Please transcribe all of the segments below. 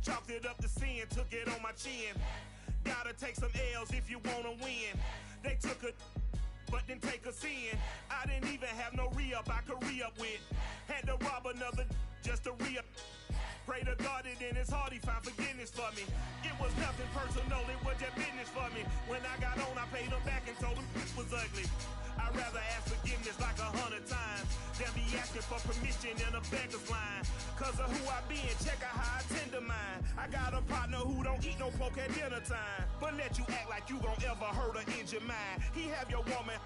Chalked it up to sin, took it on my chin. Gotta take some L's if you wanna win. They took a but didn't take us in. I didn't even have no re-up I could re-up with. Had to rob another just to re-up. Pray to God it in his heart he found forgiveness for me. It was nothing personal, it was just business for me. When I got on, I paid him back and told him it was ugly. I'd rather ask forgiveness like 100 times than be asking for permission in a beggar's line. Cause of who I be and check out how I tend to mine. I got a partner who don't eat no pork at dinner time, but let you act like you gon' ever hurt or injure mine. He have your woman,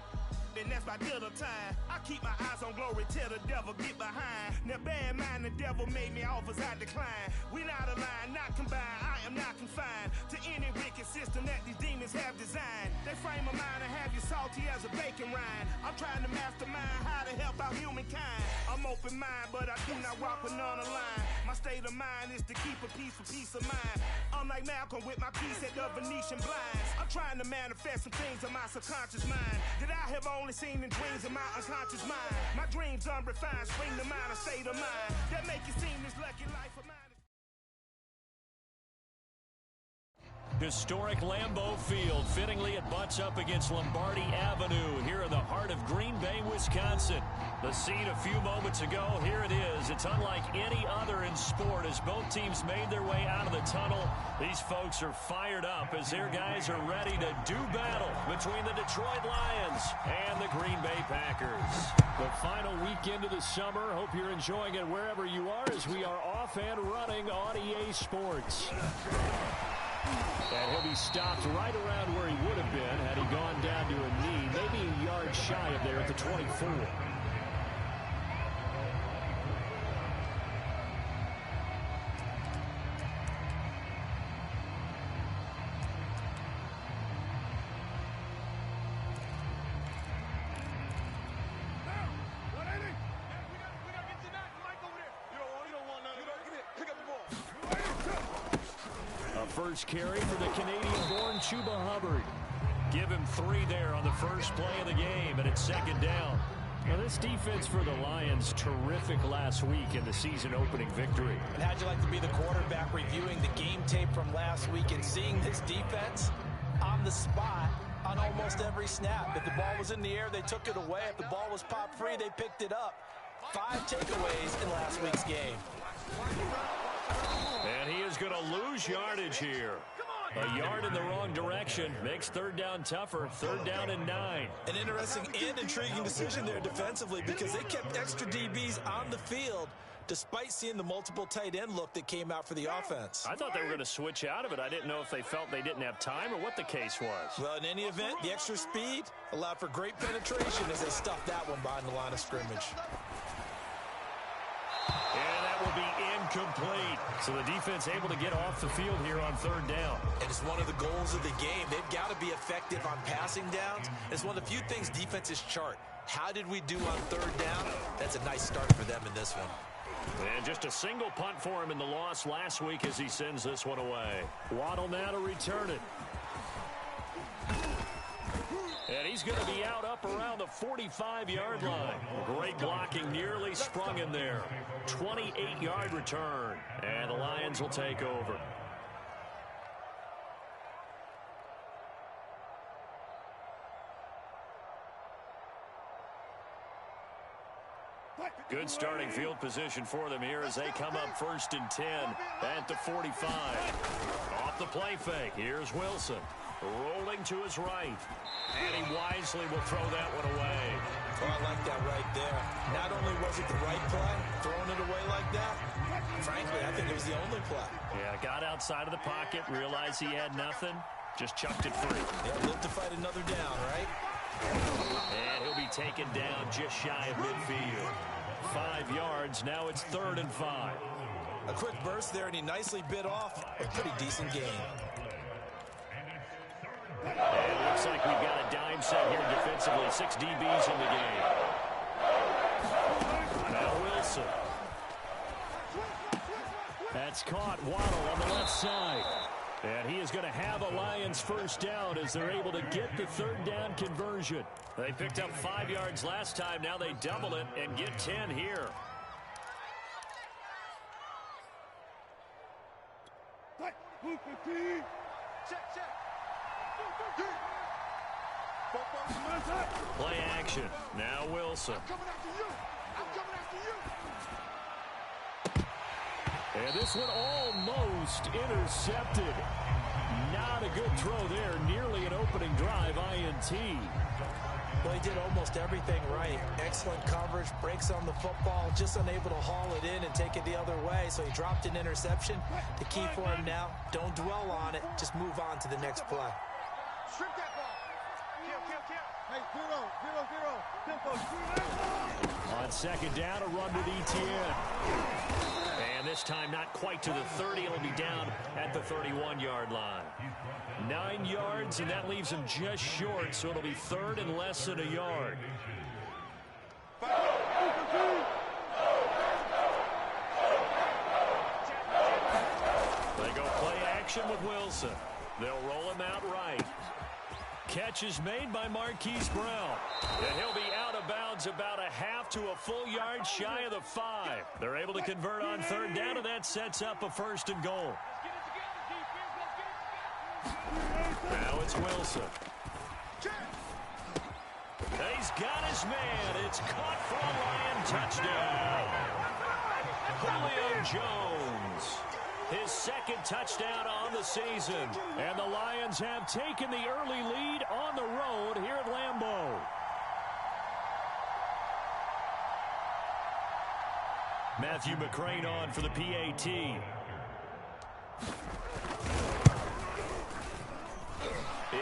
and that's by dinner time. I keep my eyes on glory till the devil get behind. Now bear in mind the devil made me offers I decline. We not aligned, not combined, I am not confined to any wicked system that these demons have designed. They frame a mind and have you salty as a bacon rind. I'm trying to mastermind how to help out humankind. I'm open mind, but I do not walk with none aligned. My state of mind is to keep a peace for peace of mind. Unlike Malcolm with my peace at the Venetian blinds. I'm trying to manifest some things in my subconscious mind that I have only seen in dreams of my unconscious mind. My dreams unrefined, spring to mind, a state of mind that make you seem this lucky life of mine. Historic Lambeau Field. Fittingly, it butts up against Lombardi Avenue here in the heart of Green Bay, Wisconsin. The scene a few moments ago, here it is. It's unlike any other in sport as both teams made their way out of the tunnel. These folks are fired up as their guys are ready to do battle between the Detroit Lions and the Green Bay Packers. The final weekend of the summer. Hope you're enjoying it wherever you are as we are off and running on EA Sports. And he'll be stopped right around where he would have been had he gone down to a knee, maybe a yard shy of there at the 24. First carry for the Canadian-born Chuba Hubbard. Give him 3 there on the first play of the game, and it's second down. Now, this defense for the Lions, terrific last week in the season-opening victory. And how'd you like to be the quarterback reviewing the game tape from last week and seeing this defense on the spot on almost every snap? If the ball was in the air, they took it away. If the ball was popped free, they picked it up. 5 takeaways in last week's game. And he is going to lose yardage here. A yard in the wrong direction makes third down tougher. Third down and 9. An interesting and intriguing decision there defensively because they kept extra DBs on the field despite seeing the multiple tight end look that came out for the offense. I thought they were going to switch out of it. I didn't know if they felt they didn't have time or what the case was. Well, in any event, the extra speed allowed for great penetration as they stuffed that one behind the line of scrimmage. And that will be incomplete. So the defense able to get off the field here on third down. And it's one of the goals of the game. They've got to be effective on passing downs. It's one of the few things defenses chart. How did we do on third down? That's a nice start for them in this one. And just a single punt for him in the loss last week as he sends this one away. Waddle now to return it. And he's going to be out up around the 45-yard line. Great blocking, nearly sprung him there. 28-yard return. And the Lions will take over. Good starting field position for them here as they come up 1st and 10 at the 45. Off the play fake. Here's Wilson. Rolling to his right. And he wisely will throw that one away. Oh, I like that right there. Not only was it the right play, throwing it away like that, frankly, I think it was the only play. Yeah, got outside of the pocket, realized he had nothing, just chucked it free. Yeah, live to fight another down, right? And he'll be taken down just shy of midfield. 5 yards, now it's 3rd and 5. A quick burst there, and he nicely bit off a pretty decent gain. And it looks like we've got a dime set here defensively. 6 DBs in the game. Now Wilson. That's caught. Waddle on the left side. And he is going to have a Lions first down as they're able to get the 3rd down conversion. They picked up 5 yards last time. Now they double it and get 10 here. Play action. Now Wilson. And this one almost intercepted. Not a good throw there. Nearly an opening drive INT. Well, he did almost everything right. Excellent coverage, breaks on the football, just unable to haul it in and take it the other way. So he dropped an interception. The key for him now, don't dwell on it. Just move on to the next play. Strip that ball. Hey, 0. On second down, a run with Etienne. And this time not quite to the 30. It'll be down at the 31-yard line. 9 yards, and that leaves him just short, so it'll be third and less than a yard. They go play action with Wilson. They'll roll him out right. Catch is made by Marquise Brown. And he'll be out of bounds about a half to a full yard shy of the 5. They're able to convert on third down, and that sets up a first and goal. Now it's Wilson. He's got his man. It's caught for a Lion touchdown. Julio Jones. His second touchdown on the season. And the Lions have taken the early lead on the road here at Lambeau. Matthew McCrane on for the PAT.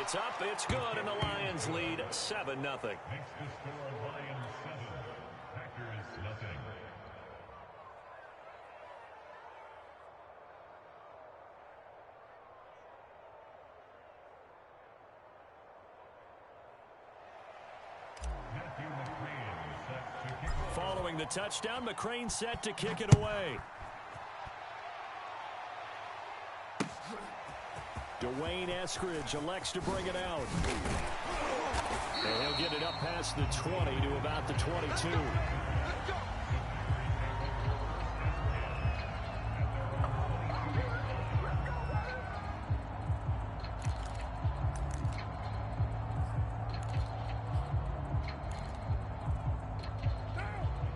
It's up, it's good, and the Lions lead 7-0. Following the touchdown, McCrane set to kick it away. Dwayne Eskridge elects to bring it out. And he'll get it up past the 20 to about the 22.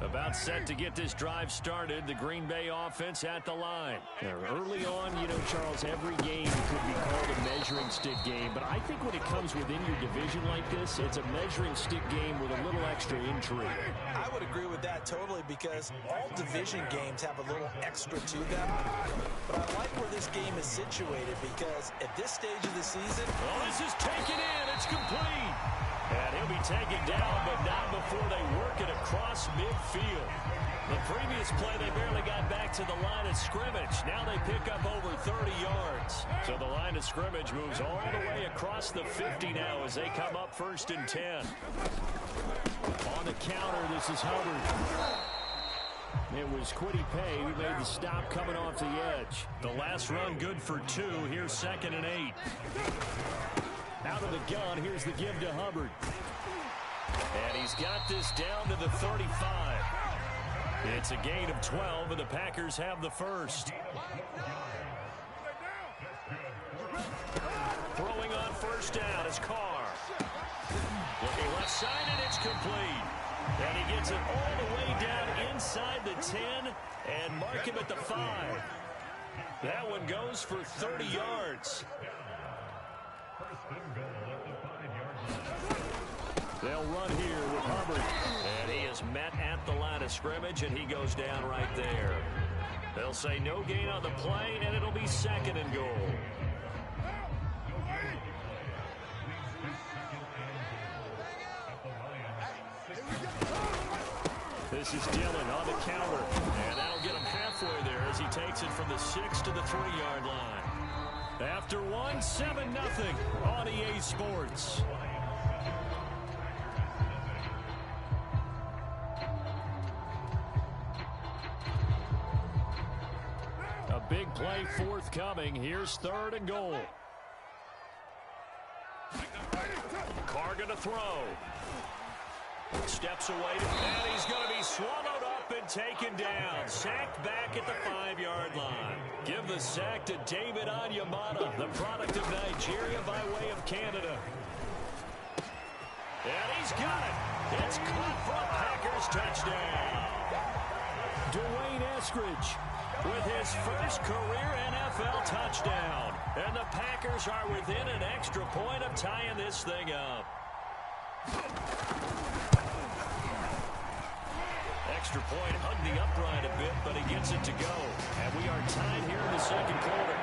About set to get this drive started. The Green Bay offense at the line. Now, early on, you know, Charles, every game could be called a measuring stick game. But I think when it comes within your division like this, it's a measuring stick game with a little extra intrigue. I would agree with that totally because all division games have a little extra to them. But I like where this game is situated because at this stage of the season... Oh, this is taken in. It's complete. And he'll be taken down, but not before they work it across midfield. The previous play, they barely got back to the line of scrimmage. Now they pick up over 30 yards. So the line of scrimmage moves all the way across the 50 now as they come up 1st and 10. On the counter, this is Hubbard. It was Kwity Paye who made the stop coming off the edge. The last run good for 2. Here's 2nd and 8. Out of the gun, here's the give to Hubbard. And he's got this down to the 35. It's a gain of 12, and the Packers have the first. Throwing on first down is Carr. Looking left side, and it's complete. And he gets it all the way down inside the 10 and mark him at the 5. That one goes for 30 yards. They'll run here with Hubbard. And he is met at the line of scrimmage, and he goes down right there. They'll say no gain on the play, and it'll be 2nd and goal. This is Dillon on the counter. And that'll get him halfway there as he takes it from the 6 to the 3-yard line. After one, 7-0 on EA Sports. A big play forthcoming. Here's 3rd and goal. Carr gonna throw. Steps away, and he's going to be swallowed up and taken down. Sacked back at the 5-yard line. Give the sack to David Onyemata, the product of Nigeria by way of Canada. And he's got it. It's caught for a Packers touchdown. Dwayne Eskridge with his first career NFL touchdown. And the Packers are within an extra point of tying this thing up. Extra point hugged the upright a bit, but he gets it to go. And we are tied here in the second quarter.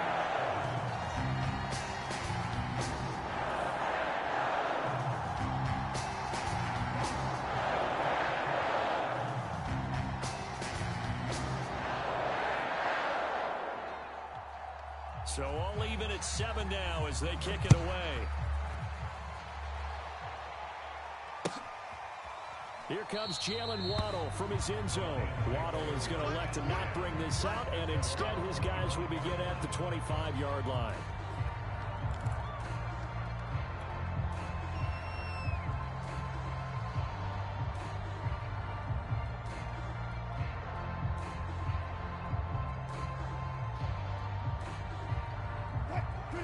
So all even at 7 now as they kick it away. Here comes Jalen Waddle from his end zone. Waddle is going to elect to not bring this out, and instead his guys will begin at the 25-yard line.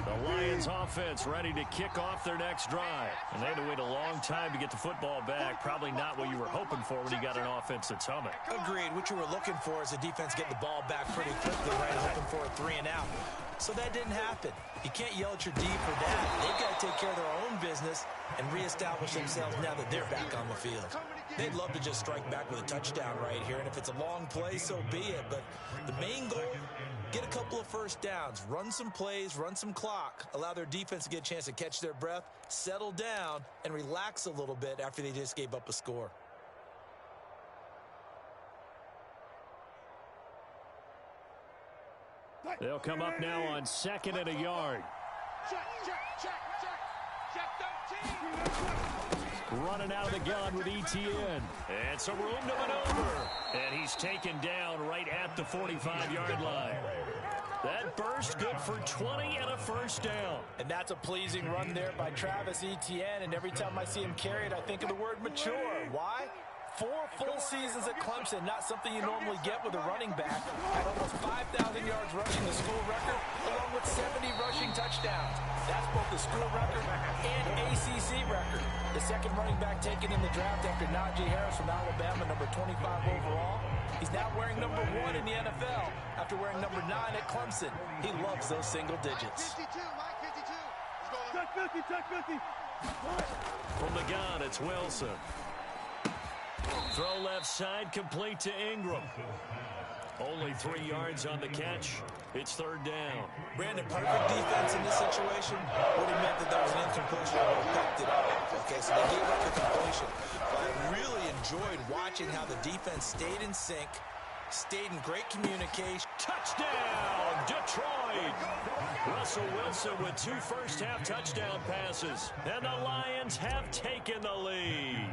The Lions offense ready to kick off their next drive. And they had to wait a long time to get the football back. Probably not what you were hoping for when you got an offense that's humming. Agreed. What you were looking for is a defense getting the ball back pretty quickly, right? Hoping for a 3 and out. So that didn't happen. You can't yell at your D for that. They've got to take care of their own business and reestablish themselves now that they're back on the field. They'd love to just strike back with a touchdown right here. And if it's a long play, so be it. But the main goal, get a couple of first downs, run some plays, run some clock, allow their defense to get a chance to catch their breath, settle down, and relax a little bit after they just gave up a score. They'll come up now on 2nd and a yard. Running out of the gun with Etienne. And some room to maneuver. And he's taken down right at the 45-yard line. That burst good for 20 and a first down. And that's a pleasing run there by Travis Etienne. And every time I see him carry it, I think of the word mature. Why? 4 full seasons at Clemson, not something you normally get with a running back. Had almost 5,000 yards rushing, the school record, along with 70 rushing touchdowns. That's both the school record and ACC record. The second running back taken in the draft after Najee Harris from Alabama, number 25 overall. He's now wearing number 1 in the NFL after wearing number 9 at Clemson. He loves those single digits. 52, Mike, 52. Let's go. Check 50. From the gun, it's Wilson. Throw left side, complete to Ingram. Only 3 yards on the catch. It's 3rd down. Brandon, perfect defense in this situation would have meant that there was an incompletion that would have picked it up. Okay, so they gave up the completion. But I really enjoyed watching how the defense stayed in sync, stayed in great communication. Touchdown, Detroit! Russell Wilson with 2 first-half touchdown passes. And the Lions have taken the lead.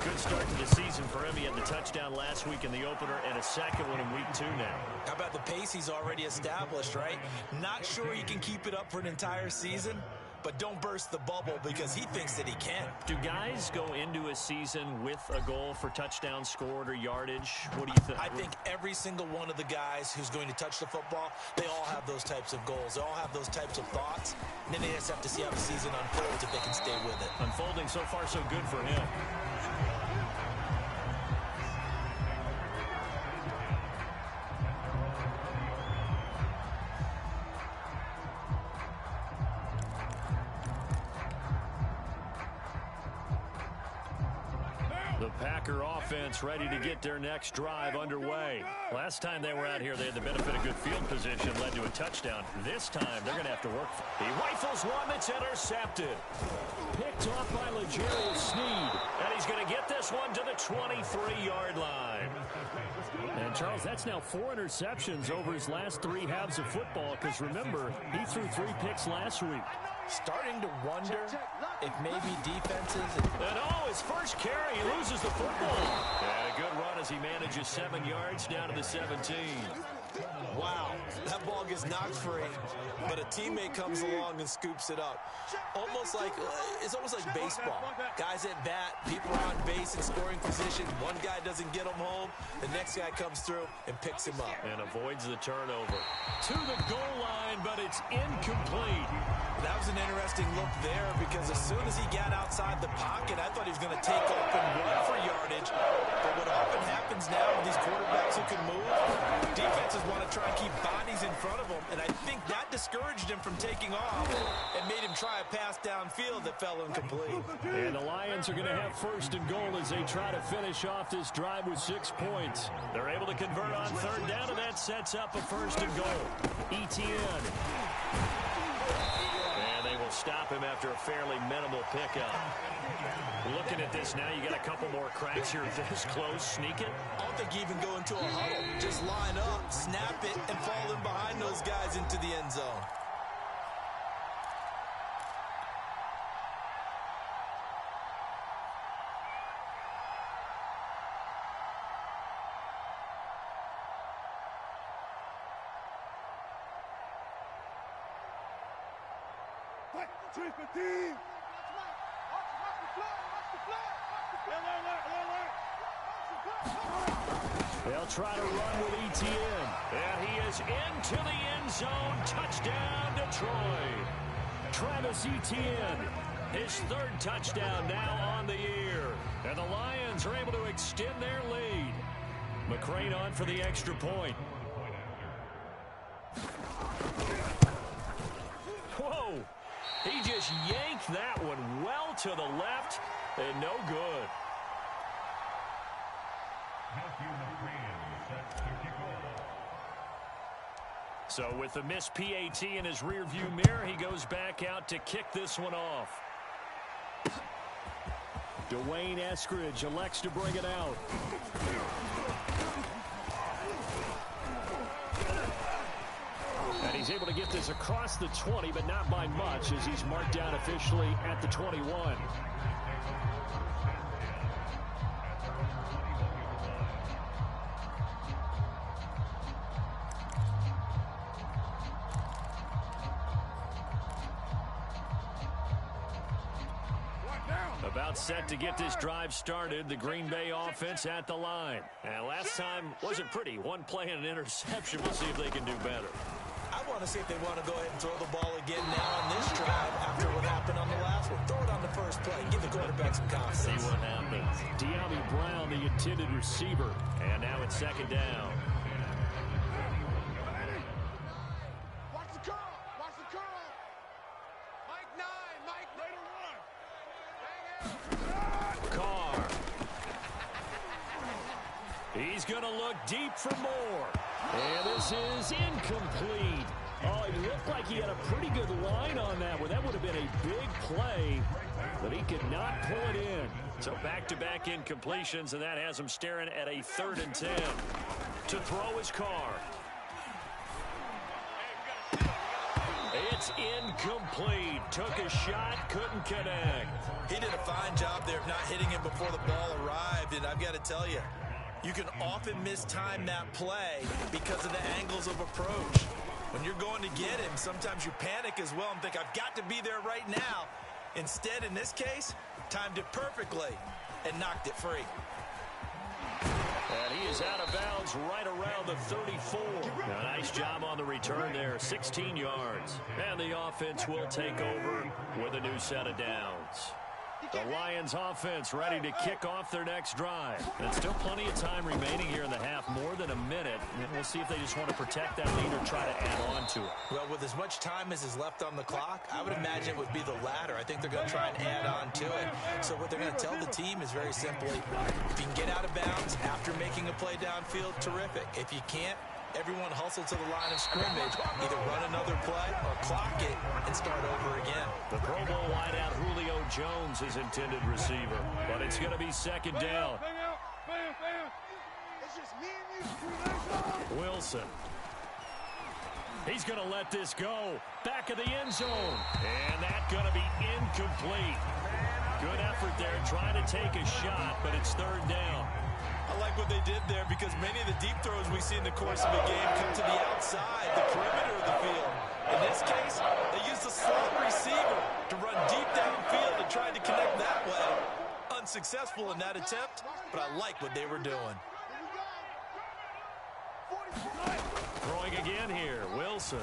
Good start to the season for him. He had the touchdown last week in the opener and a second one in week 2 now. How about the pace he's already established, right? Not sure he can keep it up for an entire season, but don't burst the bubble because he thinks that he can. Do guys go into a season with a goal for touchdowns scored or yardage? What do you think? I think every single one of the guys who's going to touch the football, they all have those types of goals. They all have those types of thoughts. And then they just have to see how the season unfolds if they can stay with it. Unfolding so far so good for him. The Packer offense ready to get their next drive underway. Last time they were out here, they had the benefit of good field position, led to a touchdown. This time, they're going to have to work. He rifles one that's intercepted. Picked off by L'Jarius Sneed. And he's going to get this one to the 23-yard line. And, Charles, that's now 4 interceptions over his last 3 halves of football, because, remember, he threw 3 picks last week. Starting to wonder if maybe defenses... And his first carry, he loses the football. And a good run as he manages 7 yards down to the 17. Wow, that ball gets knocked free, but a teammate comes along and scoops it up. It's almost like baseball. Guys at bat, people are on base in scoring position. One guy doesn't get him home. The next guy comes through and picks him up. And avoids the turnover. To the goal line, but it's incomplete. That was an interesting look there because as soon as he got outside the pocket, I thought he was going to take off and run for yardage. But what often happens now with these quarterbacks who can move, defenses want to try and keep bodies in front of them, and I think that discouraged him from taking off and made him try a pass downfield that fell incomplete. And the Lions are going to have first and goal as they try to finish off this drive with 6 points. They're able to convert on third down, and that sets up a first and goal. ETN. And they will stop him after a fairly minimal pickup. Looking at this now, you got a couple more cracks here this close. Sneak it. I don't think you even go into a huddle. Just line up, snap it, and fall in behind those guys into the end zone. They'll try to run with ETN. And he is into the end zone. Touchdown, Detroit. Travis Etienne, his third touchdown now on the year. And the Lions are able to extend their lead. McCrane on for the extra point. Whoa. He just yanked that one well to the left and no good. So with the missed PAT in his rearview mirror, he goes back out to kick this one off. Dwayne Eskridge elects to bring it out. And he's able to get this across the 20, but not by much, as he's marked down officially at the 21. About set to get this drive started. The Green Bay offense at the line. And last time wasn't pretty. One play and an interception. We'll see if they can do better. I want to see if they want to go ahead and throw the ball again now on this drive after what happened on the last one. Throw it on the first play. Give the quarterback some confidence. See what happens. De'Ami Brown, the intended receiver. And now it's second down. Watch the curl. Watch the curl. Mike 9. Mike later run. Carr. He's going to look deep for more. And this is incomplete. Oh, it looked like he had a pretty good line on that one. That would have been a big play, but he could not pull it in. So back-to-back incompletions, and that has him staring at a 3rd and 10. To throw his Carr. It's incomplete. Took a shot, couldn't connect. He did a fine job there of not hitting it before the ball arrived, and I've got to tell you, you can often mistime that play because of the angles of approach. When you're going to get him, sometimes you panic as well and think, I've got to be there right now. Instead, in this case, timed it perfectly and knocked it free. And he is out of bounds right around the 34. A nice job on the return there, 16 yards. And the offense will take over with a new set of downs. The Lions offense ready to kick off their next drive. And still plenty of time remaining here in the half, more than a minute. And we'll see if they just want to protect that lead or try to add on to it. Well, with as much time as is left on the clock, I would imagine it would be the latter. I think they're going to try and add on to it. So what they're going to tell the team is very simply, if you can get out of bounds after making a play downfield, terrific. If you can't, everyone hustle to the line of scrimmage, either run another play or clock it and start over again. The Pro Bowl wideout Julio Jones is intended receiver, but it's going to be second down. It's just me and you. Wilson. He's going to let this go. Back of the end zone. And that's going to be incomplete. Good effort there, trying to take a shot, but it's 3rd down. A I like what they did there because many of the deep throws we see in the course of a game come to the outside, the perimeter of the field. In this case, they used a slot receiver to run deep downfield and tried to connect that way. Unsuccessful in that attempt, but I like what they were doing. Throwing again here, Wilson.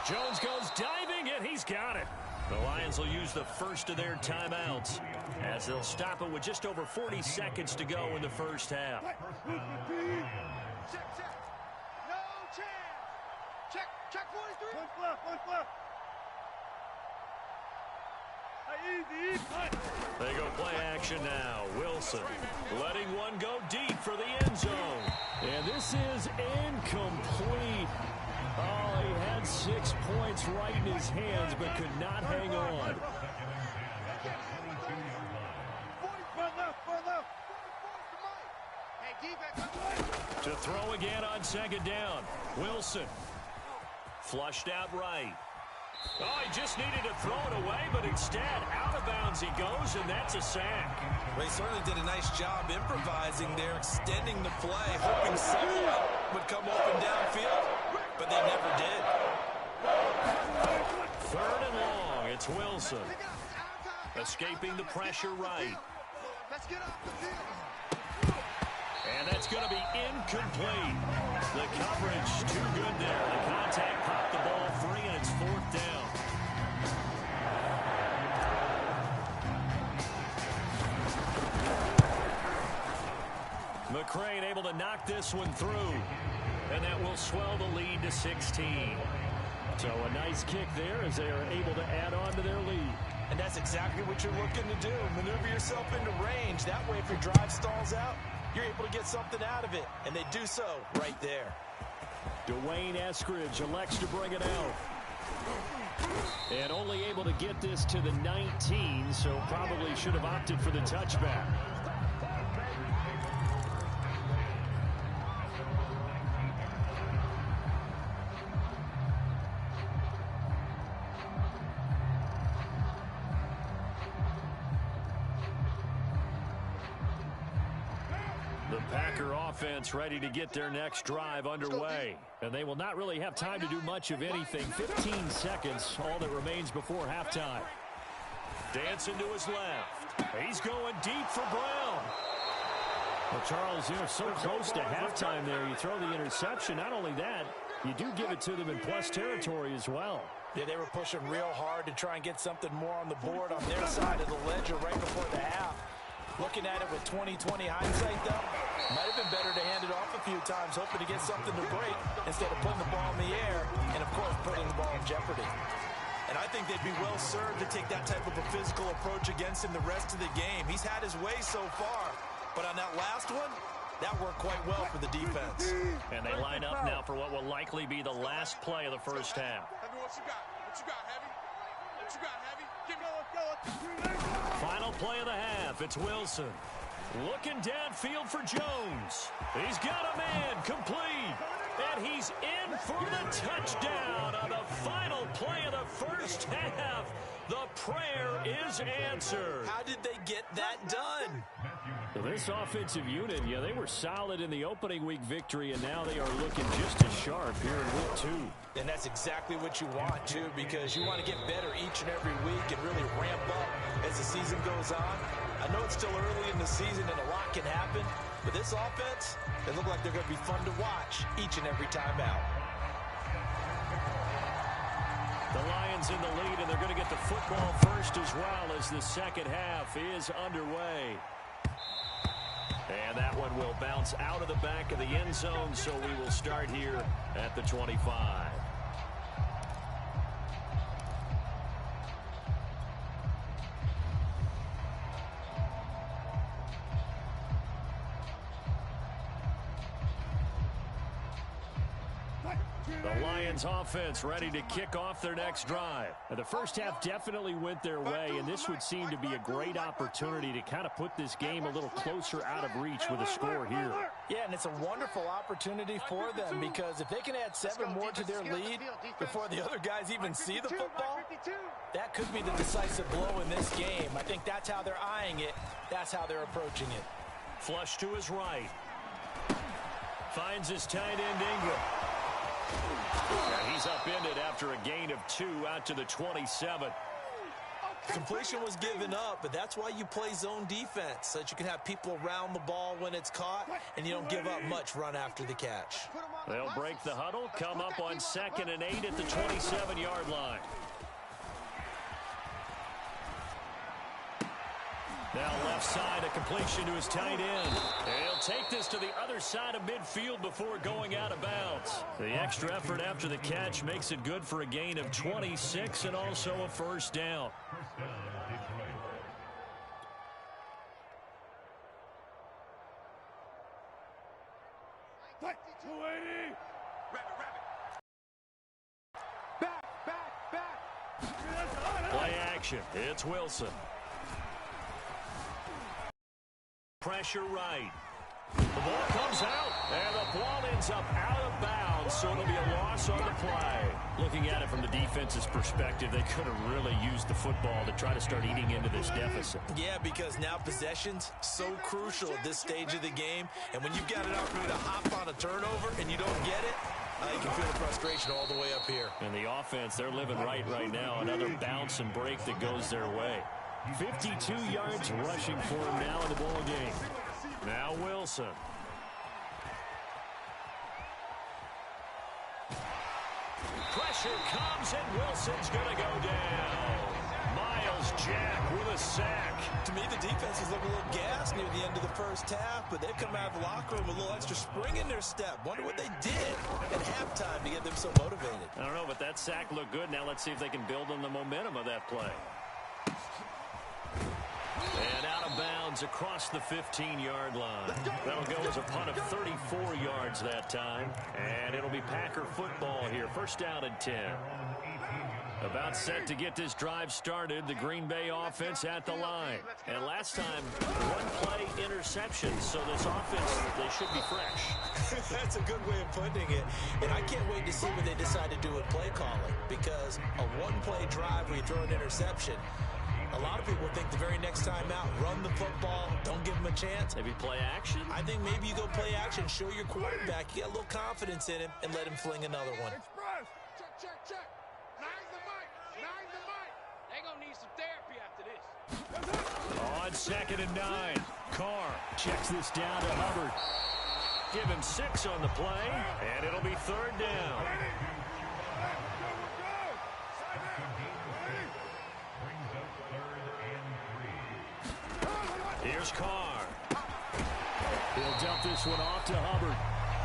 Jones goes diving, and he's got it. The Lions will use the first of their timeouts as they'll stop it with just over 40 seconds to go in the first half. Check. No chance. Check 43. One flip. They go play action now. Wilson letting one go deep for the end zone. And this is incomplete. Oh, he had 6 points right in his hands, but could not hang on. To throw again on second down. Wilson. Flushed out right. Oh, he just needed to throw it away, but instead, out of bounds he goes, and that's a sack. Well, he certainly did a nice job improvising there, extending the play, hoping someone would come open downfield, but they never did. Third and long, it's Wilson. Escaping the pressure right. Let's get off the field. And that's going to be incomplete. The coverage too good there. The contact popped the ball free, and it's fourth down. McCrane able to knock this one through, and that will swell the lead to 16. So a nice kick there as they are able to add on to their lead. And that's exactly what you're looking to do. Maneuver yourself into range. That way, if your drive stalls out, you're able to get something out of it. And they do so right there. Dwayne Eskridge elects to bring it out. And only able to get this to the 19, so probably should have opted for the touchback. Packer offense ready to get their next drive underway. And they will not really have time to do much of anything. 15 seconds, all that remains before halftime. Dancing to his left. He's going deep for Brown. Well, Charles, you're so close to halftime there. You throw the interception. Not only that, you do give it to them in plus territory as well. Yeah, they were pushing real hard to try and get something more on the board on their side of the ledger right before the half. Looking at it with 20/20 hindsight, though, might have been better to hand it off a few times, hoping to get something to break instead of putting the ball in the air and, of course, putting the ball in jeopardy. And I think they'd be well served to take that type of a physical approach against him the rest of the game. He's had his way so far, but on that last one, that worked quite well for the defense. And they line up now for what will likely be the last play of the first half. Heavy, what you got? What you got, Heavy? What you got, Heavy? Give me Final play of the half. It's Wilson. Looking downfield for Jones. He's got a man complete. And he's in for the touchdown on the final play of the first half. The prayer is answered. How did they get that done? This offensive unit, yeah, they were solid in the opening week victory, and now they are looking just as sharp here in week 2. And that's exactly what you want, too, because you want to get better each and every week and really ramp up as the season goes on. I know it's still early in the season and a lot can happen, but this offense, they look like they're going to be fun to watch each and every time out. The Lions in the lead, and they're going to get the football first as well as the second half is underway. And that one will bounce out of the back of the end zone, so we will start here at the 25. The Lions offense ready to kick off their next drive. Now, the first half definitely went their way, and this would seem to be a great opportunity to kind of put this game a little closer out of reach with a score here. Yeah, and it's a wonderful opportunity for them because if they can add 7 more to their lead before the other guys even see the football, that could be the decisive blow in this game. I think that's how they're eyeing it. That's how they're approaching it. Flush to his right. Finds his tight end Ingram. And he's upended after a gain of 2 out to the 27. Completion was given up, but that's why you play zone defense, so that you can have people around the ball when it's caught, and you don't give up much run after the catch. They'll break the huddle, come up on 2nd and 8 at the 27-yard line. Now left side, a completion to his tight end. He'll take this to the other side of midfield before going out of bounds. The extra effort after the catch makes it good for a gain of 26 and also a first down. Play action. It's Wilson. Pressure right. The ball comes out, and the ball ends up out of bounds, so it'll be a loss on the play. Looking at it from the defense's perspective, they could have really used the football to try to start eating into this deficit. Yeah, because now possession's so crucial at this stage of the game, and when you've got an opportunity to hop on a turnover and you don't get it, you can feel the frustration all the way up here. And the offense, they're living right now. Another bounce and break that goes their way. 52 yards rushing for him now in the ball game. Now Wilson. Pressure comes, and Wilson's going to go down. Miles Jack with a sack. To me, the defense is looking a little gassed near the end of the first half, but they've come out of the locker room with a little extra spring in their step. Wonder what they did at halftime to get them so motivated. I don't know, but that sack looked good. Now let's see if they can build on the momentum of that play. And out of bounds across the 15-yard line. That'll go as a punt of 34 yards that time. And it'll be Packer football here. First down and 10. About set to get this drive started. The Green Bay offense at the line. And last time, one-play interception. So this offense, they should be fresh. That's a good way of putting it. And I can't wait to see what they decide to do with play calling. Because a one-play drive where you throw an interception, a lot of people think the very next time out, run the football, don't give him a chance. Maybe play action? I think maybe you go play action, show your quarterback, you get a little confidence in him, and let him fling another one. Check. Nine's the mic. They're going to need some therapy after this. On 2nd and 9, Carr checks this down to Hubbard. Give him 6 on the play, and it'll be 3rd down. Here's Carr. He'll dump this one off to Hubbard.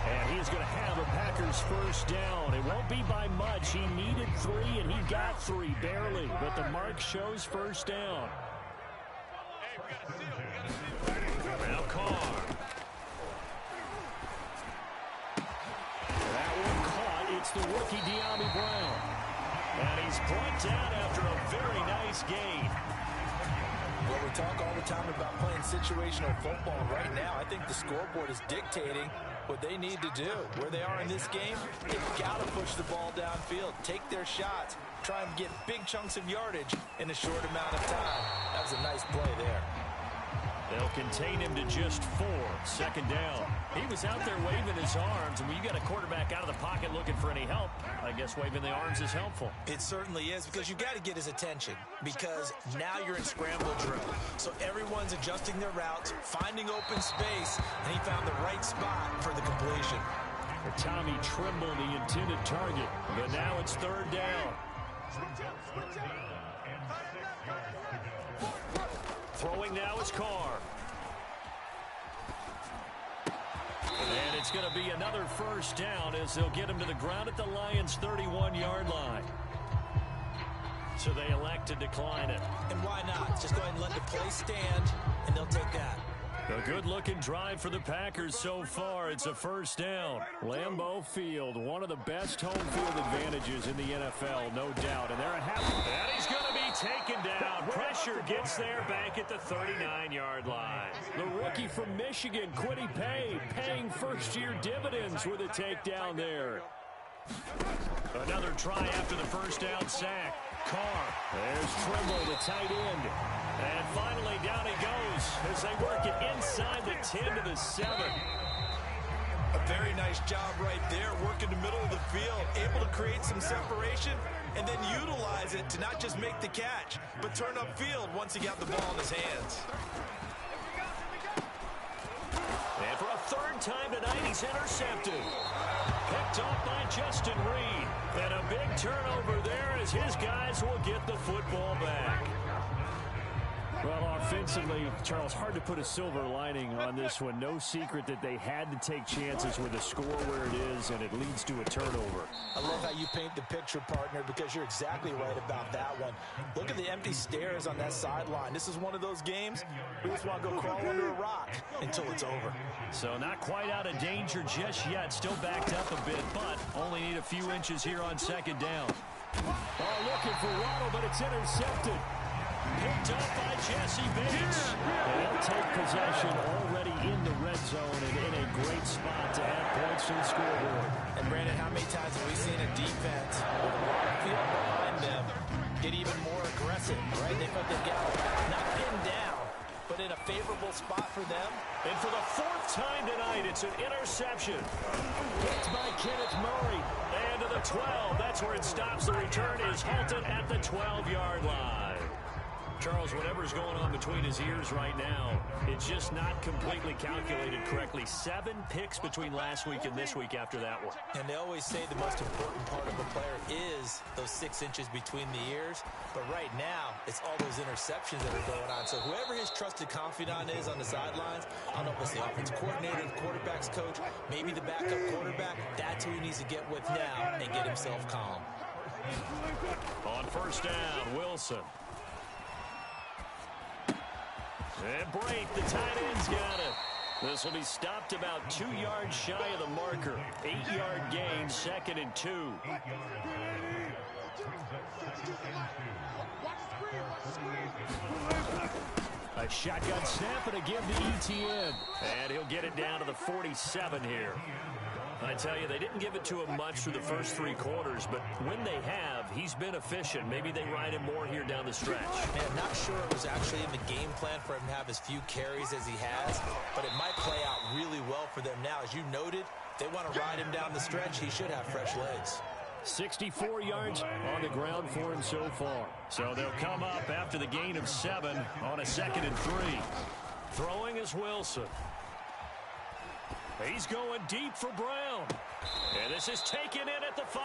And he's going to have a Packers first down. It won't be by much. He needed 3, and he got 3, barely. But the mark shows first down. Now Carr. That one caught. It's the rookie De'Ami Brown. And he's brought down after a very nice gain. Well, we talk all the time about playing situational football. Right now, I think the scoreboard is dictating what they need to do. Where they are in this game, they've got to push the ball downfield, take their shots, try and get big chunks of yardage in a short amount of time. That was a nice play there. They'll contain him to just 4. 2nd down. He was out there waving his arms, and when you got a quarterback out of the pocket looking for any help, I guess waving the arms is helpful. It certainly is, because you got to get his attention, because now you're in scramble drill. So everyone's adjusting their routes, finding open space, and he found the right spot for the completion. For Tommy Trimble, the intended target, but now it's 3rd down. Throwing now is Carr. And it's going to be another first down as they'll get him to the ground at the Lions' 31-yard line. So they elect to decline it. And why not? Just go ahead and let the play stand, and they'll take that. A good-looking drive for the Packers so far. It's a first down. Lambeau Field, one of the best home field advantages in the NFL, no doubt. And they're a half. And he's going to be taken down. Pressure gets there back at the 39-yard line. The rookie from Michigan, Quiddy Pay, paying first-year dividends with a takedown there. Another try after the first down sack. Carr. There's Trimble, the tight end. And finally, down he goes as they work it inside the 10 to the 7. A very nice job right there, working the middle of the field, able to create some separation and then utilize it to not just make the catch, but turn upfield once he got the ball in his hands. And for a third time tonight, he's intercepted. Picked off by Justin Reed. And a big turnover there as his guys will get the football back. Well, offensively, Charles, hard to put a silver lining on this one. No secret that they had to take chances with the score where it is, and it leads to a turnover. I love how you paint the picture, partner, because you're exactly right about that one. Look at the empty stairs on that sideline. This is one of those games we just want to go crawl under a rock until it's over. So not quite out of danger just yet. Still backed up a bit, but only need a few inches here on second down. Oh, looking for Waddle, but it's intercepted. Picked up by Jesse Bates. And they'll take possession already in the red zone and in a great spot to add points to the scoreboard. And Brandon, how many times have we seen a defense with a lot of field behind them get even more aggressive, right? They put the guy not pinned down, but in a favorable spot for them. And for the fourth time tonight, it's an interception. Picked by Kenneth Murray. And to the 12. That's where it stops. The return is halted at the 12-yard line. Charles, whatever's going on between his ears right now, it's just not completely calculated correctly. 7 picks between last week and this week after that one. And they always say the most important part of a player is those 6 inches between the ears. But right now, it's all those interceptions that are going on. So whoever his trusted confidant is on the sidelines, I don't know if it's the offensive coordinator, the quarterback's coach, maybe the backup quarterback, that's who he needs to get with now and get himself calm. On first down, Wilson. And Brate, the tight end's got it. This will be stopped about 2 yards shy of the marker. 8-yard gain, 2nd and 2. A shotgun snap and a give to ETN. And he'll get it down to the 47 here. I tell you, they didn't give it to him much through the first 3 quarters, but when they have, he's been efficient. Maybe they ride him more here down the stretch. Man, not sure it was actually in the game plan for him to have as few carries as he has, but it might play out really well for them now. As you noted, they want to ride him down the stretch. He should have fresh legs. 64 yards on the ground for him so far. So they'll come up after the gain of 7 on a 2nd and 3. Throwing is Wilson. He's going deep for Brown. And this is taken in at the 5.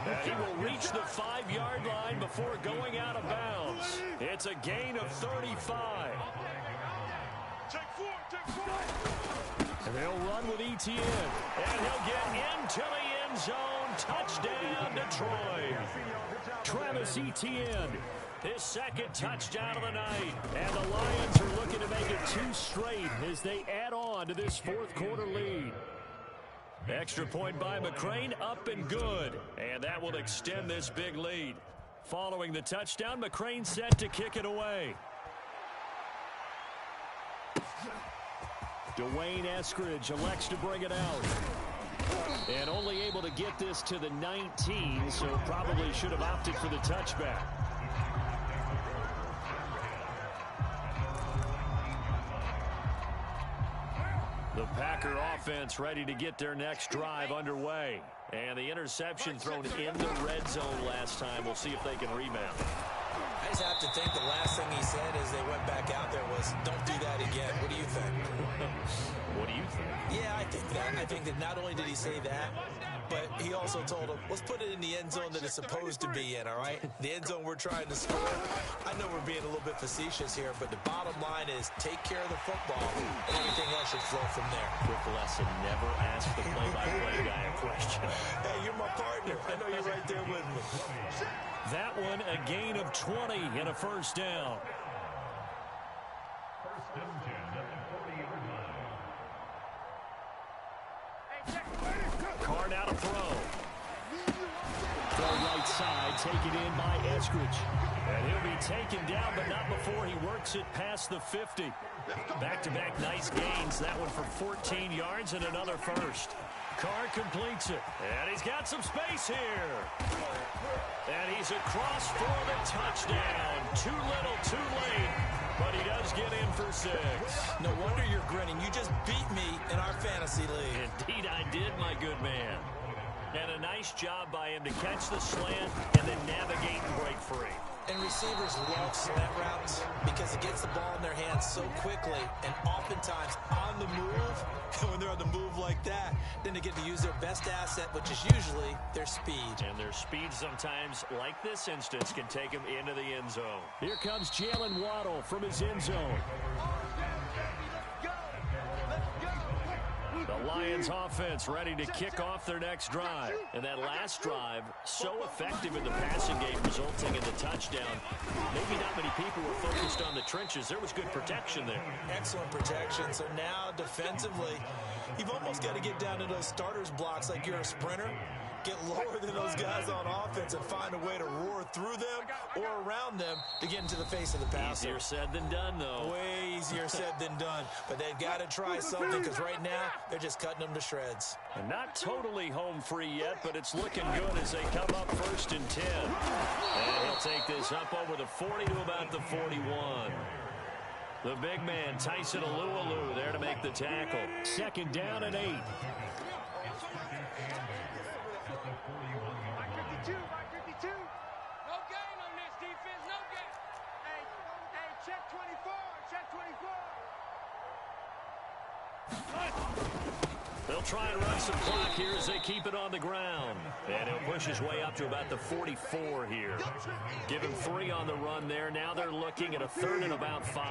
And he will reach the 5-yard line before going out of bounds. It's a gain of 35. And they'll run with ETN. And he'll get into the end zone. Touchdown, Detroit. Travis Etienne, his 2nd touchdown of the night. And the Lions are looking to make it 2 straight as they add on to this 4th quarter lead. Extra point by McCrane, up and good. And that will extend this big lead. Following the touchdown, McCrane set to kick it away. Dwayne Eskridge elects to bring it out. And only able to get this to the 19, so probably should have opted for the touchback. The Packer offense ready to get their next drive underway. And the interception thrown in the red zone last time. We'll see if they can rebound. I just have to think the last thing he said as they went back out there was, don't do that again. What do you think? What do you think? Yeah, I think that. I think that not only did he say that, but he also told him, let's put it in the end zone that it's supposed to be in, all right? The end zone we're trying to score. I know we're being a little bit facetious here, but the bottom line is take care of the football, and everything else should flow from there. Quick lesson, never ask the play-by-play guy a question. Hey, you're my partner. I know you're right there with me. That one, a gain of 20 and a first down. throw. Throw right side, taken in by Eskridge. And he'll be taken down, but not before he works it past the 50. Back-to-back nice gains. That one for 14 yards and another first. Carr completes it. And he's got some space here. And he's across for the touchdown. Too little, too late. But he does get in for 6. No wonder you're grinning. You just beat me in our fantasy league. Indeed I did, my good man. And a nice job by him to catch the slant and then navigate and break free. And receivers love slant routes because it gets the ball in their hands so quickly and oftentimes on the move. And when they're on the move like that, then they get to use their best asset, which is usually their speed. And their speed sometimes, like this instance, can take them into the end zone. Here comes Jalen Waddle from his end zone. The Lions offense ready to kick off their next drive. And that last drive, so effective in the passing game, resulting in the touchdown. Maybe not many people were focused on the trenches. There was good protection there. Excellent protection. So now, defensively, you've almost got to get down to those starters blocks like you're a sprinter. Get lower than those guys on offense and find a way to roar through them or around them to get into the face of the passer. Easier said than done, though. Way easier said than done. But they've got to try something because right now they're just cutting them to shreds. And not totally home free yet, but it's looking good as they come up 1st and 10. And he'll take this up over the 40 to about the 41. The big man, Tyson Alualu, there to make the tackle. 2nd down and 8. They'll try and run some clock here as they keep it on the ground. And he'll push his way up to about the 44 here. Give him 3 on the run there. Now they're looking at a 3rd and about 5.